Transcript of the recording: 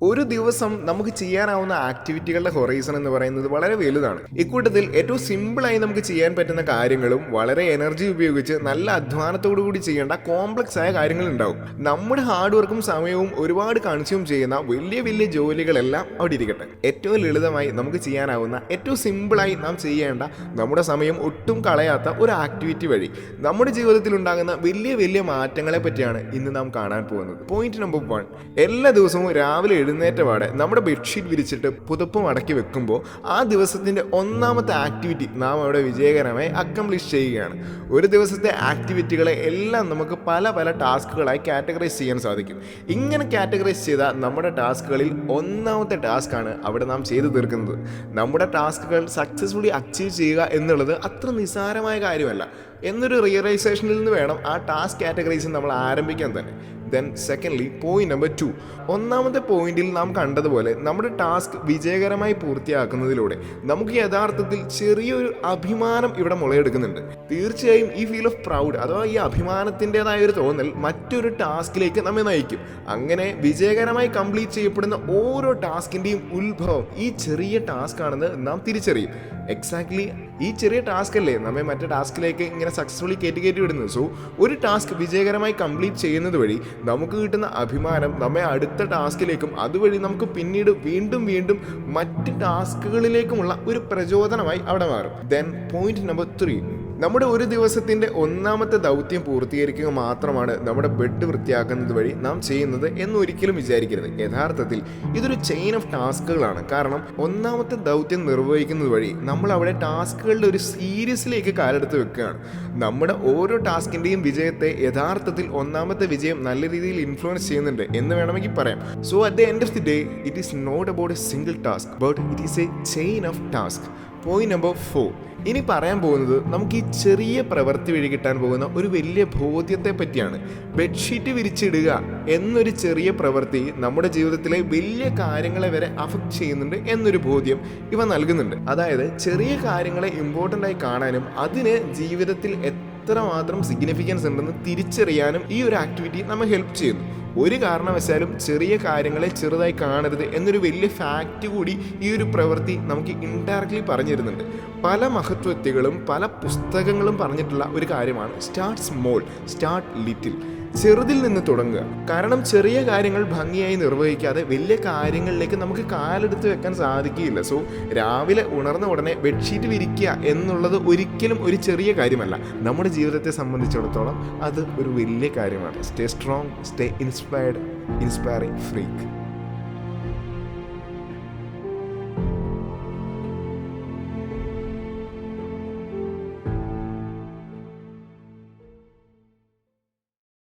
ഒരു ദിവസം നമുക്ക് ചെയ്യാനാവുന്ന ആക്ടിവിറ്റികളുടെ ഹൊറൈസൺ എന്ന് പറയുന്നത് വളരെ വലുതാണ്. ഇക്കൂട്ടത്തിൽ ഏറ്റവും സിമ്പിളായി നമുക്ക് ചെയ്യാൻ പറ്റുന്ന കാര്യങ്ങളും വളരെ എനർജി ഉപയോഗിച്ച് നല്ല അധ്വാനത്തോടു കൂടി ചെയ്യേണ്ട കോംപ്ലക്സ് ആയ കാര്യങ്ങളുണ്ടാവും. നമ്മുടെ ഹാർഡ് വർക്കും സമയവും ഒരുപാട് കൺസ്യൂം ചെയ്യുന്ന വലിയ വലിയ ജോലികളെല്ലാം അവിടെ ഇരിക്കട്ടെ. ഏറ്റവും ലളിതമായി നമുക്ക് ചെയ്യാനാവുന്ന ഏറ്റവും സിമ്പിളായി നാം ചെയ്യേണ്ട നമ്മുടെ സമയം ഒട്ടും കളയാത്ത ഒരു ആക്ടിവിറ്റി വഴി നമ്മുടെ ജീവിതത്തിൽ ഉണ്ടാകുന്ന വലിയ വലിയ മാറ്റങ്ങളെ പറ്റിയാണ് ഇന്ന് നാം കാണാൻ പോകുന്നത്. പോയിന്റ് നമ്പർ 1, എല്ലാ ദിവസവും രാവിലെ എഴുന്നേറ്റപാടെ നമ്മുടെ ബെഡ്ഷീറ്റ് വിരിച്ചിട്ട് പുതപ്പ് മടക്കി വെക്കുമ്പോൾ ആ ദിവസത്തിൻ്റെ ഒന്നാമത്തെ ആക്ടിവിറ്റി നാം അവിടെ വിജയകരമായി അക്കംപ്ലിഷ് ചെയ്യുകയാണ്. ഒരു ദിവസത്തെ ആക്ടിവിറ്റികളെ എല്ലാം നമുക്ക് പല പല ടാസ്കുകളായി കാറ്റഗറൈസ് ചെയ്യാൻ സാധിക്കും. ഇങ്ങനെ കാറ്റഗറൈസ് ചെയ്ത നമ്മുടെ ടാസ്കുകളിൽ ഒന്നാമത്തെ ടാസ്ക്കാണ് അവിടെ നാം ചെയ്തു തീർക്കുന്നത്. നമ്മുടെ ടാസ്കുകൾ സക്സസ്ഫുള്ളി അച്ചീവ് ചെയ്യുക എന്നുള്ളത് അത്ര നിസ്സാരമായ കാര്യമല്ല എന്നൊരു റിയലൈസേഷനിൽ നിന്ന് വേണം ആ ടാസ്ക് കാറ്റഗറൈസ് നമ്മൾ ആരംഭിക്കാൻ തന്നെ. Then secondly, point number 2. ഒന്നാമത്തെ പോയിന്റിൽ നാം കണ്ടതുപോലെ നമ്മുടെ ടാസ്ക് വിജയകരമായി പൂർത്തിയാക്കുന്നതിലൂടെ നമുക്ക് യഥാർത്ഥത്തിൽ ചെറിയൊരു അഭിമാനം ഇവിടെ മുളയെടുക്കുന്നുണ്ട്. തീർച്ചയായും ഈ ഫീൽ ഓഫ് പ്രൗഡ് അഥവാ ഈ അഭിമാനത്തിൻ്റെതായ ഒരു തോന്നൽ മറ്റൊരു ടാസ്കിലേക്ക് നമ്മെ നയിക്കും. അങ്ങനെ വിജയകരമായി കംപ്ലീറ്റ് ചെയ്യപ്പെടുന്ന ഓരോ ടാസ്കിൻ്റെയും ഉത്ഭവം ഈ ചെറിയ ടാസ്ക് ആണെന്ന് നാം തിരിച്ചറിയും. എക്സാക്ട്ലി ഈ ചെറിയ ടാസ്ക് അല്ലേ നമ്മെ മറ്റേ ടാസ്കിലേക്ക് ഇങ്ങനെ സക്സസ്ഫുള്ളി കയറ്റി വിടുന്നത്. സോ ഒരു ടാസ്ക് വിജയകരമായി കംപ്ലീറ്റ് ചെയ്യുന്നത് വഴി നമുക്ക് കിട്ടുന്ന അഭിമാനം നമ്മെ അടുത്ത ടാസ്കിലേക്കും അതുവഴി നമുക്ക് പിന്നീട് വീണ്ടും വീണ്ടും മറ്റ് ടാസ്കുകളിലേക്കുമുള്ള ഒരു പ്രചോദനമായി അവിടെ മാറും. ദെൻ പോയിന്റ് നമ്പർ 3, നമ്മുടെ ഒരു ദിവസത്തിൻ്റെ ഒന്നാമത്തെ ദൗത്യം പൂർത്തീകരിക്കുക മാത്രമാണ് നമ്മുടെ ബെഡ് വൃത്തിയാക്കുന്നത് വഴി നാം ചെയ്യുന്നത് എന്നൊരിക്കലും വിചാരിക്കരുത്. യഥാർത്ഥത്തിൽ ഇതൊരു ചെയിൻ ഓഫ് ടാസ്കുകളാണ്. കാരണം ഒന്നാമത്തെ ദൗത്യം നിർവഹിക്കുന്നത് വഴി നമ്മൾ അവിടെ ടാസ്കുകളുടെ ഒരു സീരീസിലേക്ക് കാലെടുത്ത് വെക്കുകയാണ്. നമ്മുടെ ഓരോ ടാസ്കിൻ്റെയും വിജയത്തെ യഥാർത്ഥത്തിൽ ഒന്നാമത്തെ വിജയം നല്ല രീതിയിൽ ഇൻഫ്ലുവൻസ് ചെയ്യുന്നുണ്ട് എന്ന് വേണമെങ്കിൽ പറയാം. So at the end of the day it is not about a single task but it is a chain of task. Point number 4, ഇനി പറയാൻ പോകുന്നത് നമുക്ക് ഈ ചെറിയ പ്രവൃത്തി വഴി കിട്ടാൻ പോകുന്ന ഒരു വലിയ ബോധ്യത്തെ പറ്റിയാണ്. ബെഡ്ഷീറ്റ് വിരിച്ചിടുക എന്നൊരു ചെറിയ പ്രവൃത്തി നമ്മുടെ ജീവിതത്തിലെ വലിയ കാര്യങ്ങളെ വരെ അഫക്റ്റ് ചെയ്യുന്നുണ്ട് എന്നൊരു ബോധ്യം ഇവ നൽകുന്നുണ്ട്. അതായത് ചെറിയ കാര്യങ്ങളെ ഇമ്പോർട്ടൻ്റ് ആയി കാണാനും അതിന് ജീവിതത്തിൽ എത്രമാത്രം സിഗ്നിഫിക്കൻസ് ഉണ്ടെന്ന് തിരിച്ചറിയാനും ഈ ഒരു ആക്ടിവിറ്റി നമ്മെ ഹെൽപ്പ് ചെയ്യുന്നു. ഒരു കാരണവശാലും ചെറിയ കാര്യങ്ങളെ ചെറുതായി കാണരുത് എന്നൊരു വലിയ ഫാക്റ്റ് കൂടി ഈ ഒരു പ്രവൃത്തി നമുക്ക് ഇൻഡയറക്ട്ലി പറഞ്ഞു തരുന്നുണ്ട്. പല മഹത്വത്വങ്ങളും പല പുസ്തകങ്ങളും പറഞ്ഞിട്ടുള്ള ഒരു കാര്യമാണ് സ്റ്റാർട്ട് സ്മോൾ, സ്റ്റാർട്ട് ലിറ്റിൽ. ചെറുതിൽ നിന്ന് തുടങ്ങുക. കാരണം ചെറിയ കാര്യങ്ങൾ ഭംഗിയായി നിർവഹിക്കാതെ വലിയ കാര്യങ്ങളിലേക്ക് നമുക്ക് കാലെടുത്ത് വെക്കാൻ സാധിക്കുകയില്ല. സോ രാവിലെ ഉണർന്ന ഉടനെ ബെഡ്ഷീറ്റ് വിരിക്കുക എന്നുള്ളത് ഒരിക്കലും ഒരു ചെറിയ കാര്യമല്ല. നമ്മുടെ ജീവിതത്തെ സംബന്ധിച്ചിടത്തോളം അത് ഒരു വലിയ കാര്യമാണ്. Stay strong, stay inspired, inspiring freak.